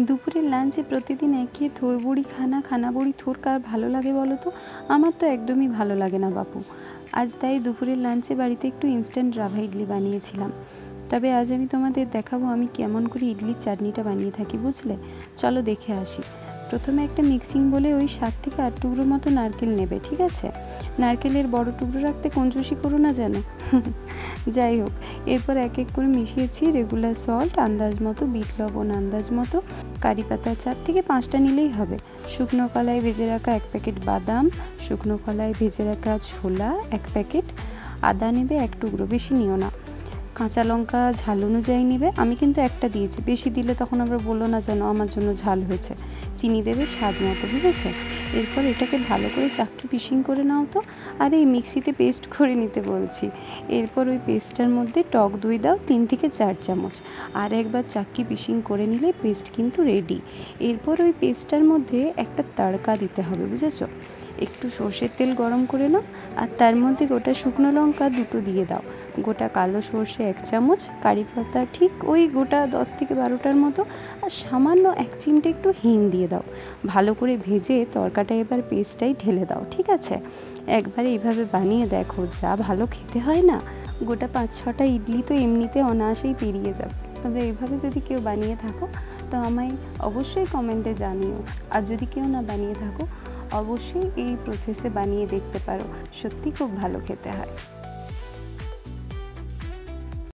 দুপুরের লাঞ্চে প্রতিদিন একঘেয়ে থোর বড়ি খানা বড়ি থোর কার ভালো লাগে বলো তো? আমার তো একদমই ভালো লাগে না বাপু। আজ তাই দুপুরের লাঞ্চে বাড়িতে একটু ইনস্ট্যান্ট রাভা ইডলি বানিয়েছিলাম। তবে আজ আমি তোমাদের দেখাবো আমি কেমন করে ইডলির চাটনিটা বানিয়ে থাকি, বুঝলে? চলো দেখে আসি। প্রথমে একটা মিক্সিং বলে ওই 7 থেকে 8 টুকরো মতো নারকেল নেবে, ঠিক আছে? নারকেলের বড় টুকরো রাখতে কঞ্জুসি করো না যেন। যাই হোক, এরপর এক এক করে মিশিয়েছি রেগুলার সল্ট আন্দাজ মতো, বিট লবণ আন্দাজ মতো, কারি পাতা 4 থেকে 5টা নিলেই হবে, শুকনো কলায় ভেজে রাখা 1 প্যাকেট বাদাম, শুকনো কলায় ভেজে রাখা ছোলা 1 প্যাকেট, আদা নেবে 1 টুকরো, বেশি নিও না, কাঁচা লঙ্কা ঝাল অনুযায়ী নেবে, আমি কিন্তু একটা দিয়েছি, বেশি দিলে তখন আবার বললো না যেন আমার জন্য ঝাল হয়েছে। চিনি দেবে স্বাদ মতো, বুঝেছো? এরপর এটাকে ভালো করে চাক্কি পিসিং করে নাও তো। আর এই মিক্সিতে পেস্ট করে নিতে বলছি। এরপর ওই পেস্টটার মধ্যে টক দই দাও 3 থেকে 4 চামচ, আর একবার চাক্কি পিসিং করে নিলে পেস্ট কিন্তু রেডি। এরপর ওই পেস্টটার মধ্যে একটা তড়কা দিতে হবে, বুঝেছো? একটু সর্ষের তেল গরম করে নাও, আর তার মধ্যে গোটা শুকনো লঙ্কা 2টো দিয়ে দাও, গোটা কালো সর্ষে 1 চামচ, কারি পাতা ঠিক ওই গোটা 10 থেকে 12টার মতো, আর সামান্য 1 চিমটে একটু হিং দিয়ে দাও। ভালো করে ভেজে তরকাটা এবার পেস্টটাই ঢেলে দাও, ঠিক আছে? একবার এইভাবে বানিয়ে দেখো, যা ভালো খেতে হয় না। গোটা 5-6টা ইডলি তো এমনিতে অনায়াসেই পেরিয়ে যাবে। তবে এইভাবে যদি কেউ বানিয়ে থাকো তো আমায় অবশ্যই কমেন্টে জানিও। আর যদি কেউ না বানিয়ে থাকো অবশ্যই এই প্রসেসে বানিয়ে দেখতে পারো, সত্যি খুব ভালো খেতে হয়।